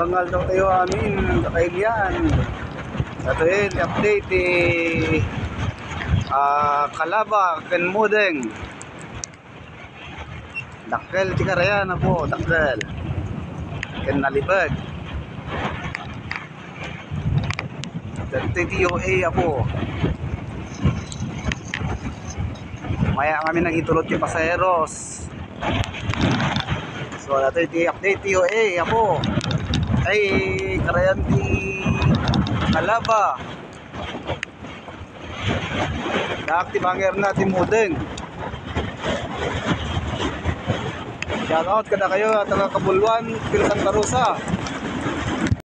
Bangal daw tayo amin kakailian. Ito yun, update Kalaba, Ken Mudeng Dakkel Tikarayan po, Dakkel Ken Nalibag TTOA po. Maya kami nagitulot yung pasaheros. So ito yung update TOA po ay Karayan di Kalaba na-active hanger natin Mudeng. Shout out kada kayo at taga Kabuluan, Santa Rosa.